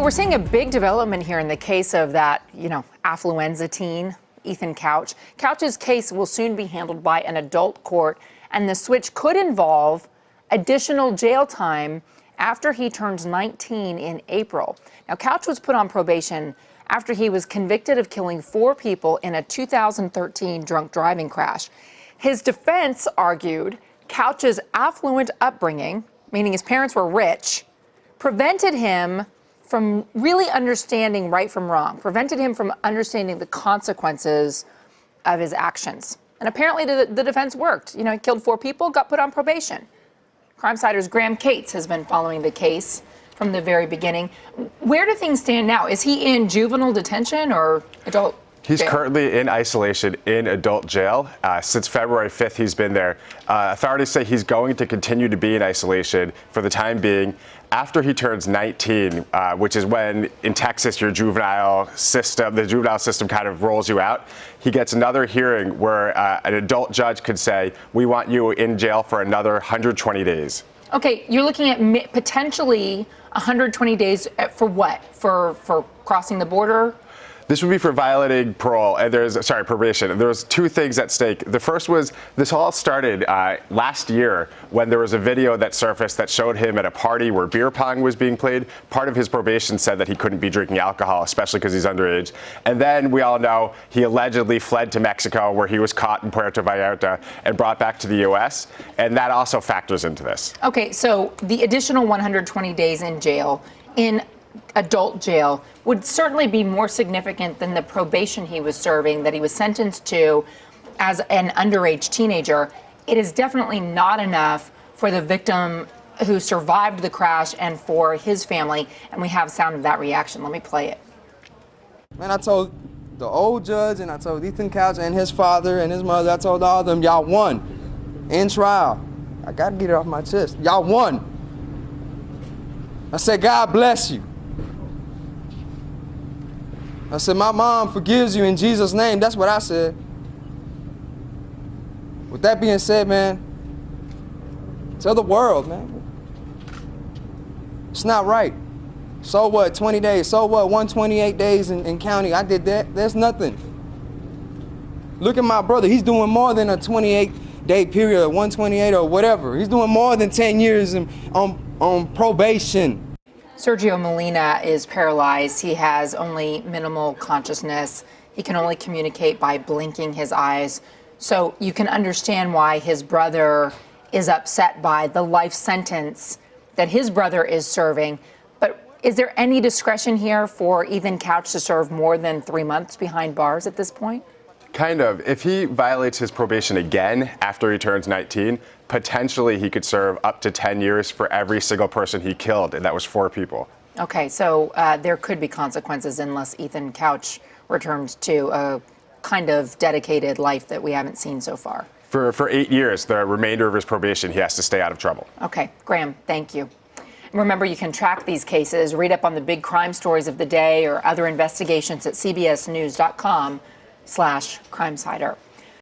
we're seeing a big development here in the case of that, Affluenza teen, Ethan Couch. Couch's case will soon be handled by an adult court, and the switch could involve additional jail time after he turns 19 in April. Now, Couch was put on probation after he was convicted of killing 4 people in a 2013 drunk driving crash. His defense argued Couch's affluent upbringing, meaning his parents were rich, prevented him from really understanding right from wrong, prevented him from understanding the consequences of his actions. And apparently the defense worked. He killed 4 people, got put on probation. Crimesider's Graham Cates has been following the case from the very beginning. Where do things stand now? Is he in juvenile detention or adult He's jail? currently in isolation in adult jail. Since February 5th, he's been there. Authorities say he's going to continue to be in isolation for the time being after he turns 19, which is when, in Texas, the juvenile system kind of rolls you out. He gets another hearing where an adult judge could say, we want you in jail for another 120 days. Okay, you're looking at potentially 120 days for what? For crossing the border? This would be for violating probation. There's 2 things at stake. The first was, this all started last year when there was a video that surfaced that showed him at a party where beer pong was being played. Part of his probation said that he couldn't be drinking alcohol, especially because he's underage. And then we all know he allegedly fled to Mexico, where he was caught in Puerto Vallarta and brought back to the U.S. And that also factors into this. Okay, so the additional 120 days in jail, in adult jail, would certainly be more significant than the probation he was serving that he was sentenced to as an underage teenager. It is definitely not enough for the victim who survived the crash and for his family, and we have sound of that reaction. Let me play it. Man, I told the old judge, and I told Ethan Couch and his father and his mother, I told all of them, y'all won in trial. I gotta get it off my chest. Y'all won. I said, God bless you. I said, my mom forgives you in Jesus' name. That's what I said. With that being said, man, tell the world, man. It's not right. So what, 20 days? So what, 128 days in county? I did that. There's nothing. Look at my brother. He's doing more than a 28-day period, 128 or whatever. He's doing more than 10 years on probation. Sergio Molina is paralyzed. He has only minimal consciousness. He can only communicate by blinking his eyes. So you can understand why his brother is upset by the life sentence that his brother is serving. But is there any discretion here for Ethan Couch to serve more than 3 months behind bars at this point? Kind of. If he violates his probation again after he turns 19, potentially he could serve up to 10 years for every single person he killed, and that was 4 people. Okay, so there could be consequences unless Ethan Couch returns to a kind of dedicated life that we haven't seen so far. For 8 years, the remainder of his probation, he has to stay out of trouble. Okay, Graham, thank you. Remember, you can track these cases, read up on the big crime stories of the day or other investigations at cbsnews.com/Crimesider.